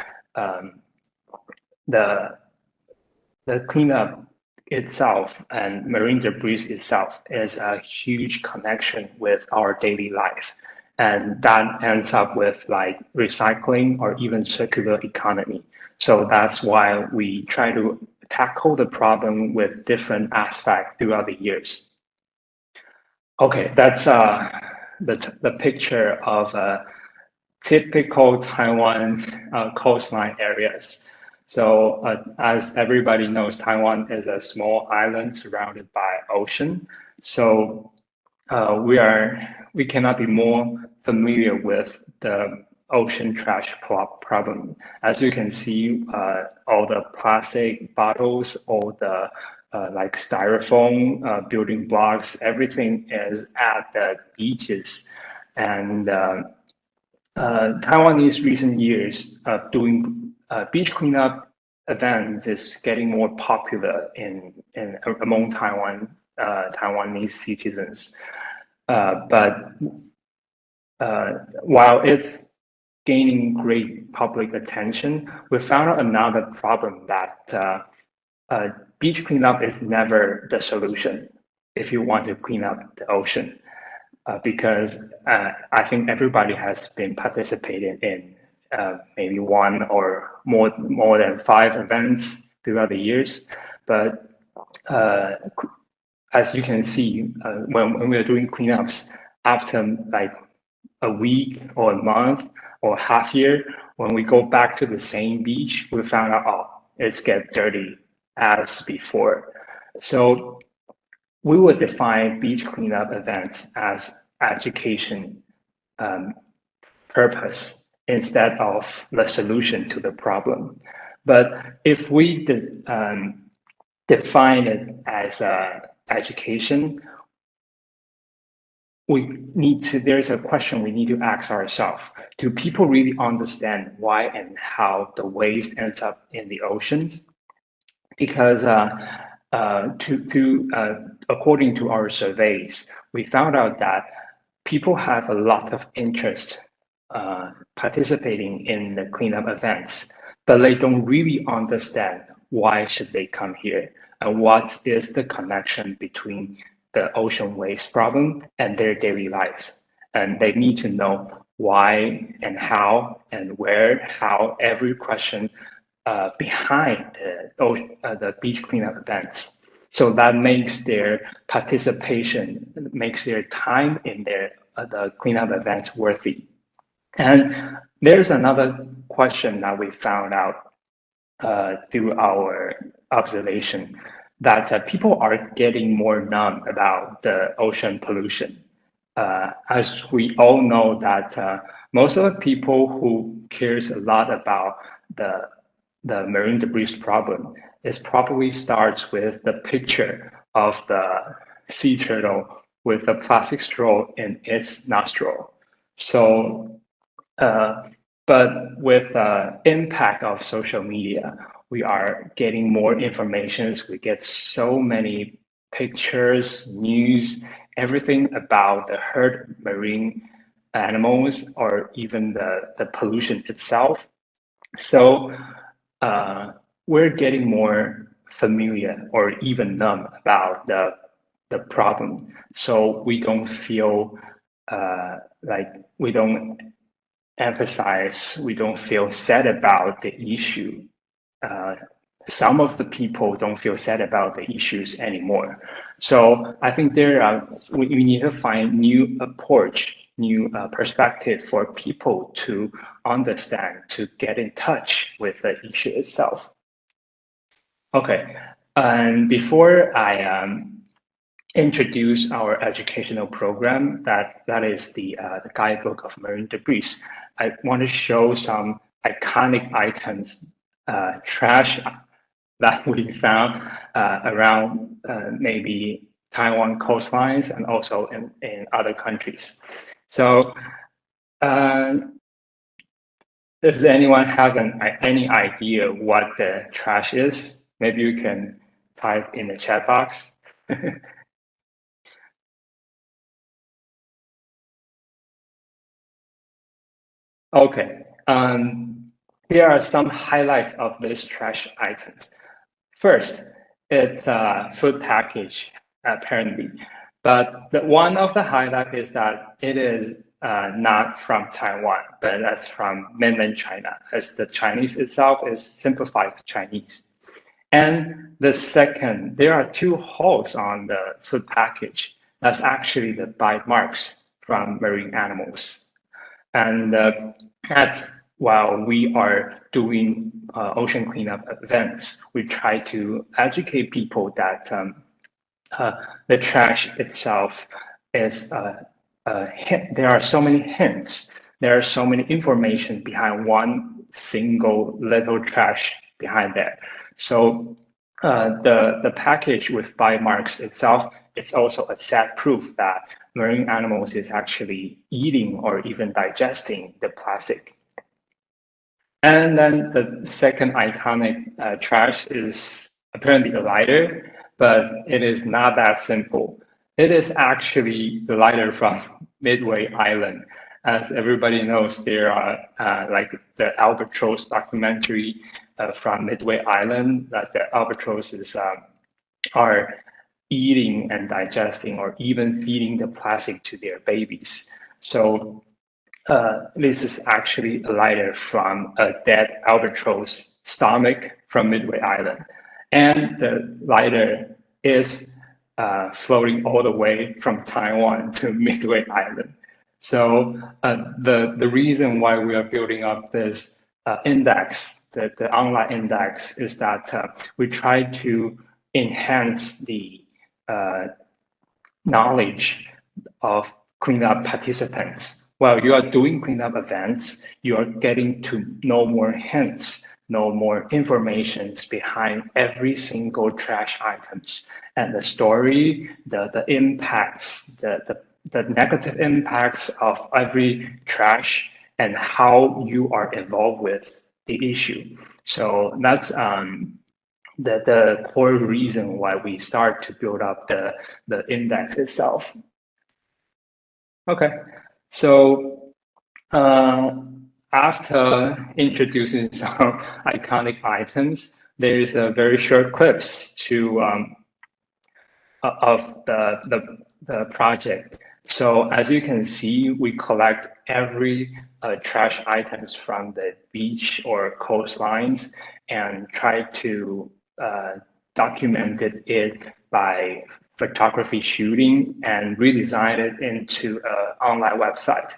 the cleanup itself and marine debris itself is a huge connection with our daily life. And that ends up with like recycling or even circular economy. So that's why we try to tackle the problem with different aspects throughout the years. Okay, that's the picture of typical Taiwan coastline areas. So as everybody knows, Taiwan is a small island surrounded by ocean. So we cannot be more familiar with the ocean trash problem. As you can see, all the plastic bottles, all the like styrofoam building blocks, everything is at the beaches. And Taiwanese recent years doing beach cleanup events is getting more popular among Taiwanese citizens. But while it's gaining great public attention, we found out another problem that beach cleanup is never the solution if you want to clean up the ocean, because I think everybody has been participating in maybe one or more than 5 events throughout the years. But as you can see, when we're doing cleanups, after like a week or a month or half year, when we go back to the same beach, we found out, oh, it's get dirty as before. So we would define beach cleanup events as education purpose instead of the solution to the problem. But if we define it as education, there's a question we need to ask ourselves. Do people really understand why and how the waste ends up in the oceans? Because according to our surveys, we found out that people have a lot of interest participating in the cleanup events, but they don't really understand why should they come here and what is the connection between the ocean waste problem and their daily lives. And they need to know why and how and where, how every question behind the beach cleanup events. So that makes their participation, makes their time in the cleanup events worthy. And there's another question that we found out through our observation, that people are getting more numb about the ocean pollution. As we all know that most of the people who cares a lot about the marine debris problem, it probably starts with the picture of the sea turtle with a plastic straw in its nostril. So, but with the impact of social media, we are getting more information. We get so many pictures, news, everything about the hurt marine animals or even the pollution itself. So we're getting more familiar or even numb about the problem. So we don't feel like we don't emphasize, we don't feel sad about the issue. Some of the people don't feel sad about the issues anymore. So I think we need to find new approach, new perspective for people to understand, to get in touch with the issue itself. Okay, and before I introduce our educational program, that is the guidebook of marine debris, I want to show some iconic items, trash that we found around maybe Taiwan coastlines and also in other countries. So does anyone have any idea what the trash is? Maybe you can type in the chat box. Okay, there are some highlights of these trash items. First, it's a food package, apparently. But one of the highlights is that it is not from Taiwan, but that's from mainland China, as the Chinese itself is simplified Chinese. And the second, there are 2 holes on the food package. That's actually the bite marks from marine animals. And that's while we are doing ocean cleanup events, we try to educate people that the trash itself is, there are so many hints, there are so many information behind one single little trash behind there. So the package with bite marks itself, it's also a sad proof that marine animals is actually eating or even digesting the plastic. And then the second iconic trash is apparently a lighter, but it is not that simple. It is actually the lighter from Midway Island. As everybody knows, there are like the albatross documentary from Midway Island, that the albatrosses are eating and digesting or even feeding the plastic to their babies. So this is actually a lighter from a dead albatross stomach from Midway Island. And the lighter is floating all the way from Taiwan to Midway Island. So the reason why we are building up this index, the online index, is that we try to enhance the knowledge of cleanup participants. While you are doing cleanup events, you are getting to know more hints, know more information behind every single trash items and the story, the impacts, the negative impacts of every trash and how you are involved with the issue. So that's the core reason why we start to build up the index itself. Okay, so after introducing some iconic items, there is a very short clips to of the project. So as you can see, we collect every trash items from the beach or coastlines, and try to document it by photography shooting and redesign it into an online website.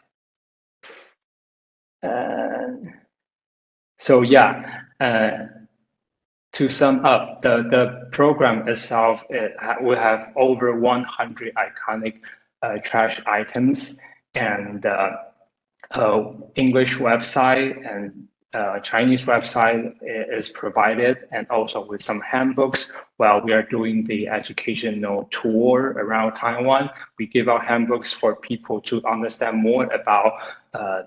So yeah, to sum up, the program itself, we have over 100 iconic trash items, and English website and Chinese website is provided, and also with some handbooks. While we are doing the educational tour around Taiwan, we give out handbooks for people to understand more about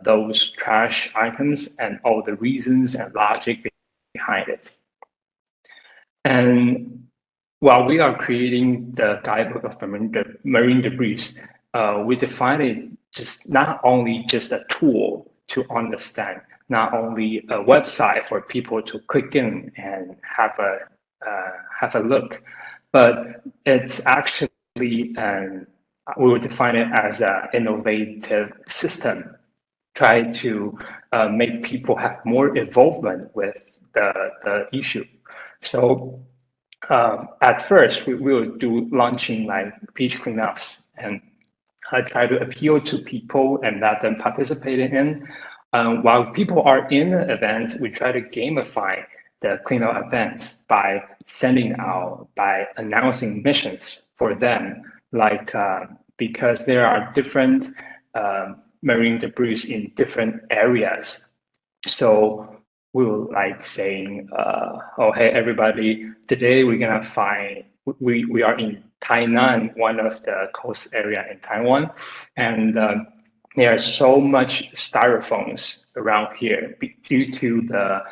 those trash items and all the reasons and logic behind it. And while we are creating the guidebook of marine debris, we define it not only just a tool to understand, not only a website for people to click in and have a look, but it's actually we would define it as an innovative system, try to make people have more involvement with the issue. So at first, we will do launching like beach cleanups and try to appeal to people and let them participate in. While people are in the event, we try to gamify the cleanup events by sending out, by announcing missions for them, like because there are different marine debris in different areas. So we will like saying, oh, hey, everybody, today we're gonna find, we are in Tainan, one of the coast area in Taiwan, and there are so much styrofoams around here due to the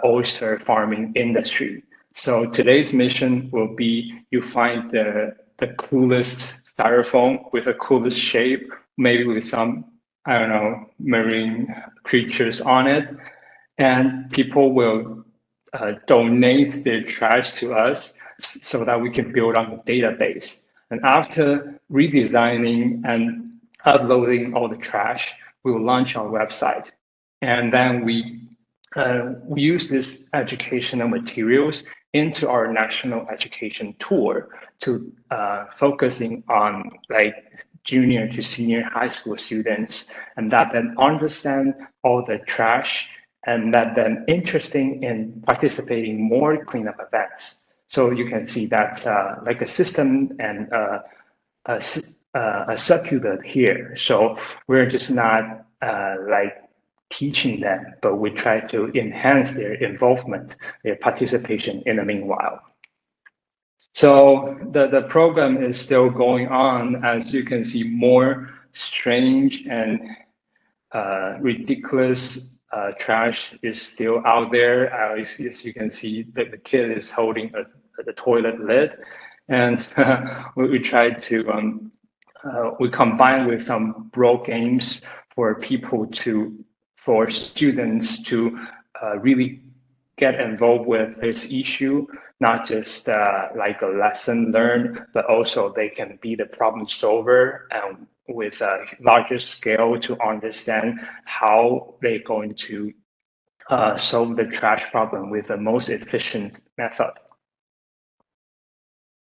oyster farming industry. So today's mission will be you find the coolest styrofoam with the coolest shape, maybe with some, I don't know, marine creatures on it. And people will donate their trash to us so that we can build on the database. And after redesigning and uploading all the trash, we will launch our website. And then we use this educational materials into our national education tour to focusing on like junior to senior high school students, and that then understand all the trash and that then interesting in participating more cleanup events. So you can see that's like a system and a circular here. So we're just not like teaching them, but we try to enhance their involvement, their participation in the meanwhile. So the program is still going on. As you can see, more strange and ridiculous trash is still out there. As you can see, the kid is holding the toilet lid, and we try to we combine with some bro games for people for students to really get involved with this issue, not just like a lesson learned, but also they can be the problem solver and with a larger scale to understand how they're going to solve the trash problem with the most efficient method.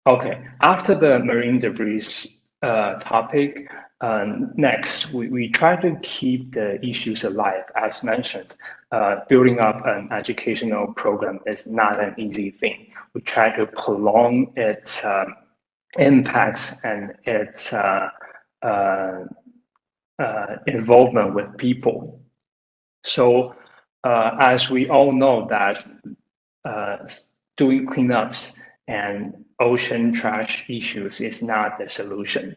Okay, after the marine debris topic, next, we try to keep the issues alive. As mentioned, building up an educational program is not an easy thing. We try to prolong its impacts and its involvement with people. So as we all know that doing cleanups and ocean trash issues is not the solution.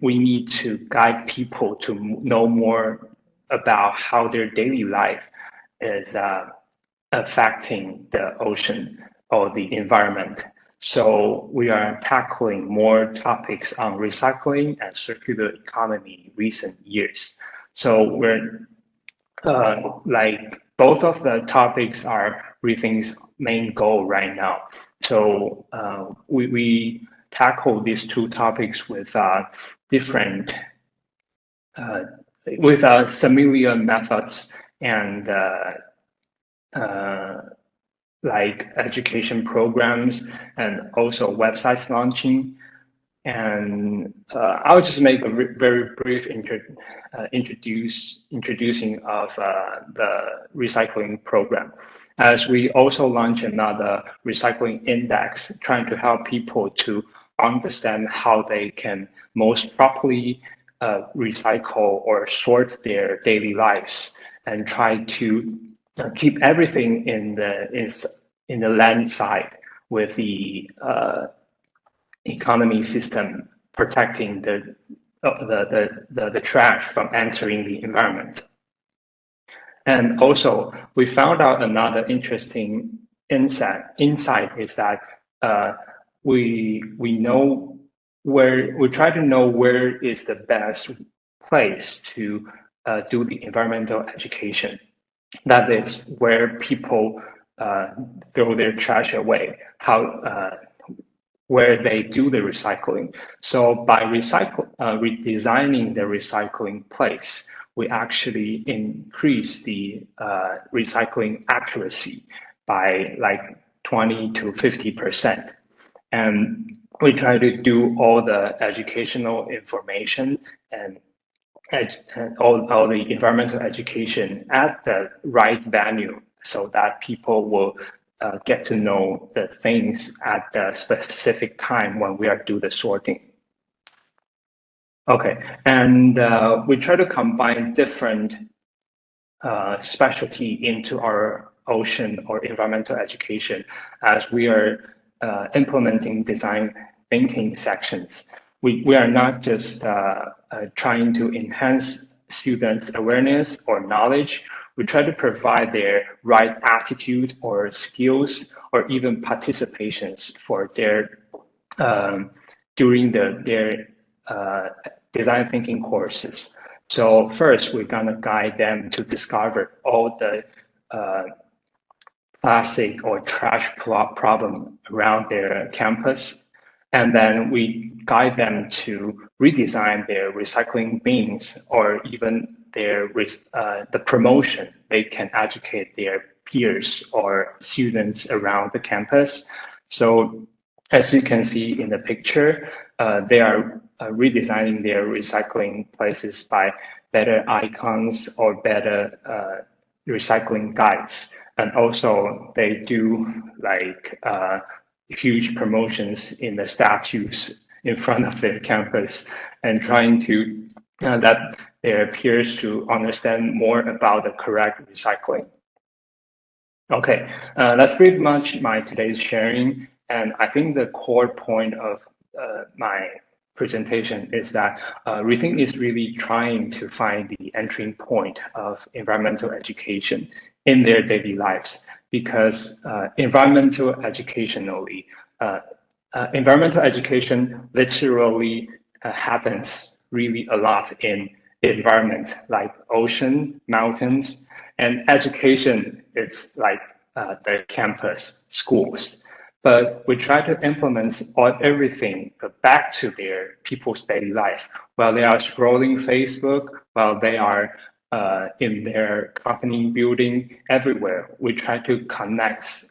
We need to guide people to know more about how their daily life is affecting the ocean or the environment. So we are tackling more topics on recycling and circular economy in recent years. So we're like both of the topics are Rethink main goal right now. So we tackle these two topics with different, similar methods and like education programs and also websites launching. And I'll just make a very brief introducing of the recycling program, as we also launch another recycling index, trying to help people to understand how they can most properly recycle or sort their daily lives, and try to keep everything in the land side, with the economy system protecting the trash from entering the environment. And also, we found out another interesting insight is that we try to know where is the best place to do the environmental education. That is where people throw their trash away, where they do the recycling. So by redesigning the recycling place, we actually increase the recycling accuracy by like 20 to 50%. And we try to do all the educational information and all the environmental education at the right venue, so that people will get to know the things at the specific time when we are doing the sorting. Okay, and we try to combine different specialty into our ocean or environmental education, as we are implementing design thinking sections. We are not just trying to enhance students' awareness or knowledge. We try to provide their right attitude or skills, or even participations for their during their design thinking courses. So first, we're gonna guide them to discover all the plastic or trash problem around their campus. And then we guide them to redesign their recycling bins, or even the promotion. They can educate their peers or students around the campus. So as you can see in the picture, they are redesigning their recycling places by better icons or better recycling guides. And also they do like huge promotions in the statues in front of their campus, and trying to let their peers to understand more about the correct recycling. Okay, that's pretty much my today's sharing. And I think the core point of my presentation is that Rethink is really trying to find the entry point of environmental education in their daily lives, because environmental education literally happens really a lot in environment, like ocean, mountains, and education, it's like the campus, schools. But we try to implement everything back to their people's daily life. While they are scrolling Facebook, while they are in their company building, everywhere, we try to connect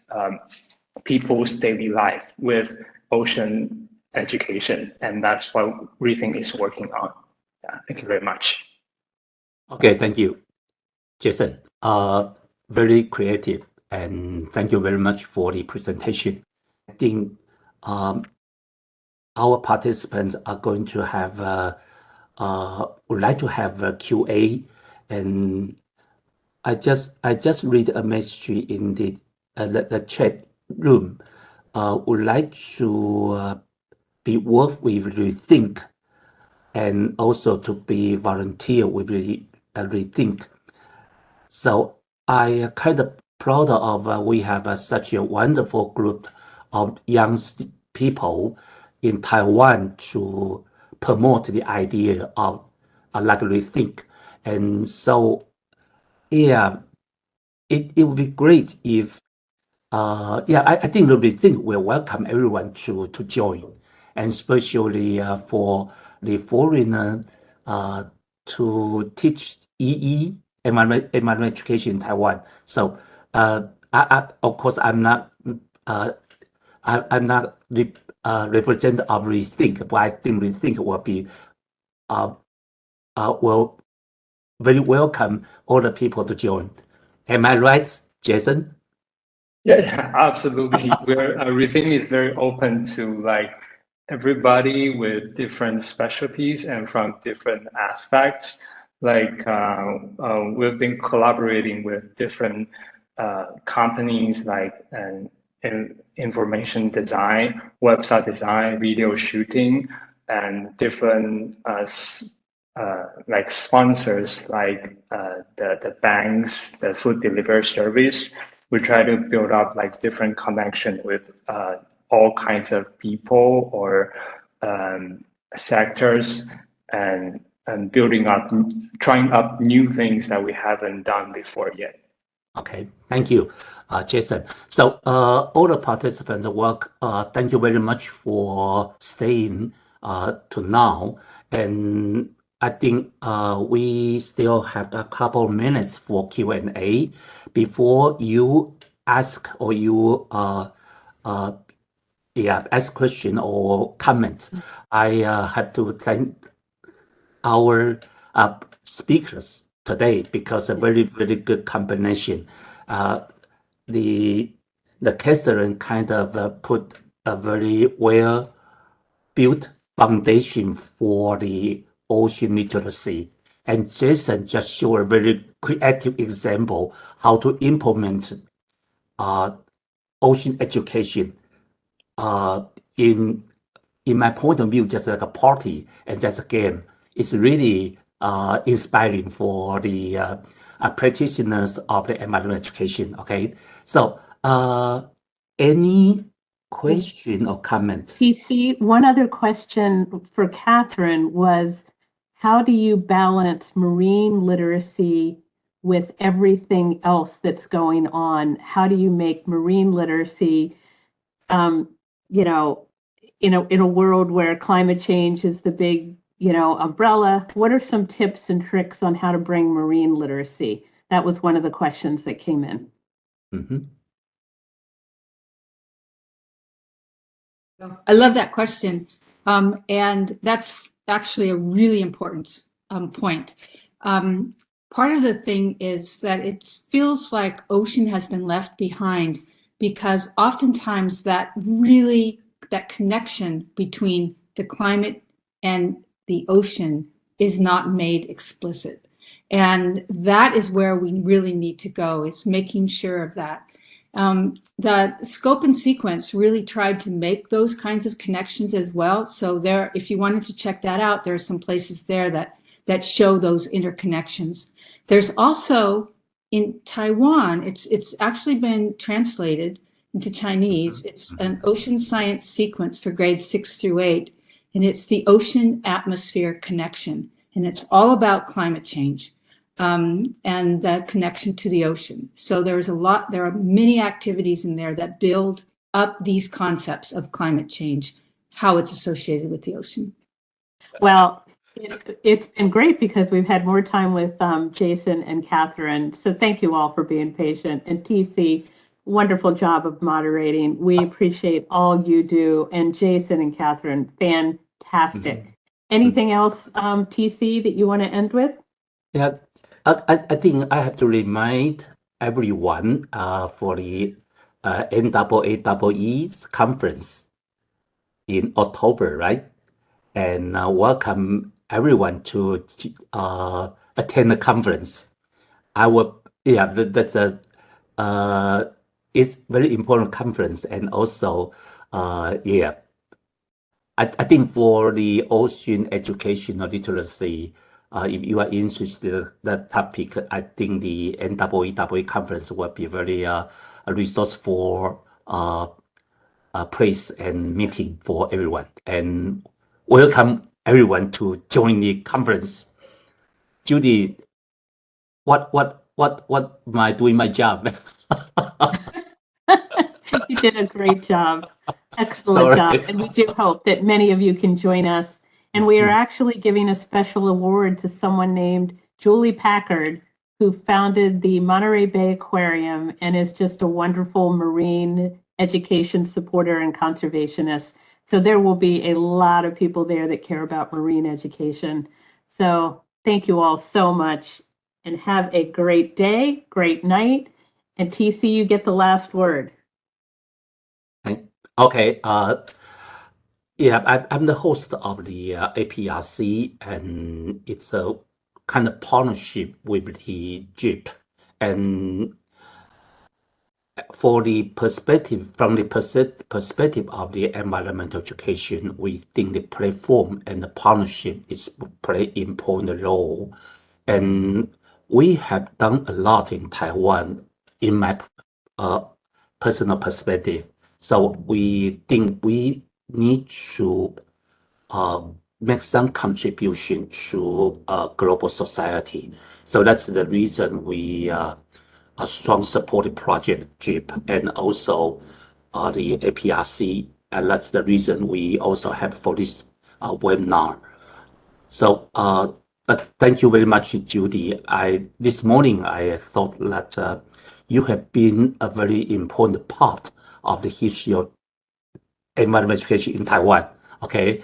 people's daily life with ocean education. And that's what Rethink is working on. Yeah, thank you very much. Okay, thank you, Jason. Very creative, and thank you very much for the presentation. I think our participants are going to have would like to have a QA, and I just read a message in the chat room. Would like to be work with Rethink, and also to be volunteer with Rethink. So I kind of proud of we have such a wonderful group of young people in Taiwan to promote the idea of like Rethink. And so yeah, it would be great if I think Rethink will welcome everyone to join, and especially for the foreigner to teach EE environmental education in Taiwan. So of course, I'm not represent of Rethink, but I think Rethink will be will very welcome all the people to join. Am I right, Jason? Yeah, absolutely. Rethink is very open to like everybody with different specialties and from different aspects. Like we've been collaborating with different companies like information design, website design, video shooting, and different like sponsors like the banks, the food delivery service. We try to build up like different connection with all kinds of people or sectors and building up, trying up new things that we haven't done before yet. Okay, thank you, Jason. So all the participants thank you very much for staying to now. And I think we still have a couple minutes for Q&A. Before you ask or you ask question or comment, I have to thank our speakers today because a very, very good combination. The Catherine kind of put a very well built foundation for the ocean literacy, and Jason just showed a very creative example how to implement ocean education in my point of view, just like a party and just a game. It's really inspiring for the practitioners of the environmental education. Okay, so any question or comment? TC, one other question for Catherine was, how do you balance marine literacy with everything else that's going on? How do you make marine literacy, you know, in a world where climate change is the big, umbrella? What are some tips and tricks on how to bring marine literacy? That was one of the questions that came in. Mm-hmm. I love that question. And that's actually a really important point. Part of the thing is that it feels like ocean has been left behind because oftentimes that connection between the climate and the ocean is not made explicit. And that is where we really need to go. It's making sure of that. The scope and sequence really tried to make those kinds of connections as well. So there, if you wanted to check that out, there are some places there that show those interconnections. There's also in Taiwan, it's actually been translated into Chinese. It's an ocean science sequence for grades 6 through 8, and it's the ocean atmosphere connection. And it's all about climate change. And the connection to the ocean. So there are many activities in there that build up these concepts of climate change, how it's associated with the ocean. Well, it's been great because we've had more time with Jason and Catherine. So thank you all for being patient. And TC, wonderful job of moderating. We appreciate all you do. And Jason and Catherine, fantastic. Mm-hmm. Anything else, TC, that you want to end with? Yeah, I think I have to remind everyone for the NAAE's conference in October, right? And welcome everyone to attend the conference. That's it's very important conference, and also I think for the ocean education or literacy. If you are interested in that topic, I think the NAAE conference will be very a resourceful place and meeting for everyone. And welcome everyone to join the conference. Judy, what am I doing my job? You did a great job. Excellent job. And we do hope that many of you can join us. And we are actually giving a special award to someone named Julie Packard, who founded the Monterey Bay Aquarium and is just a wonderful marine education supporter and conservationist. So there will be a lot of people there that care about marine education. So thank you all so much and have a great day, great night. And TC, you get the last word. Okay. Yeah, I'm the host of the APRC, and it's a kind of partnership with the GEEP. And from the perspective of the environmental education, we think the platform and the partnership is play important role. And we have done a lot in Taiwan in my personal perspective. So we think we need to make some contribution to global society. So that's the reason we a strong supported project GEEP and also the APRC, and that's the reason we also have for this webinar. So thank you very much, Judy. This morning I thought that you have been a very important part of the history of environmental education in Taiwan. Okay,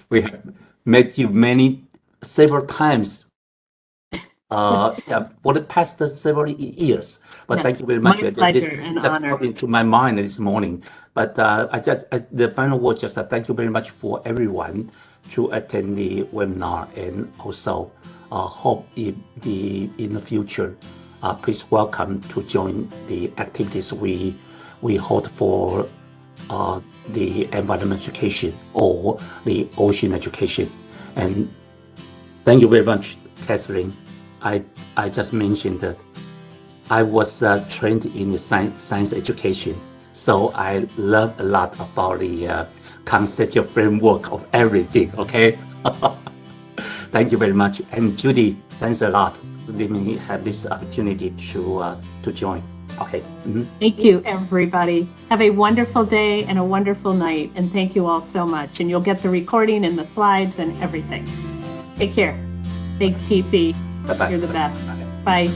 we have met you several times. Yeah, for the past several years. But thank you very much. My pleasure This and just honor. popped into my mind this morning. But the final word just thank you very much for everyone to attend the webinar, and also hope in the future, please welcome to join the activities we hold for the environment education or the ocean education. And thank you very much, Catherine. I just mentioned that I was trained in the science education, so I learned a lot about the conceptual framework of everything. Okay, thank you very much. And Judy, thanks a lot. Let me have this opportunity to join. Okay. Mm-hmm. Thank you, everybody. Have a wonderful day and a wonderful night. And thank you all so much. And you'll get the recording and the slides and everything. Take care. Thanks, TC. Bye-bye. You're the best. Bye.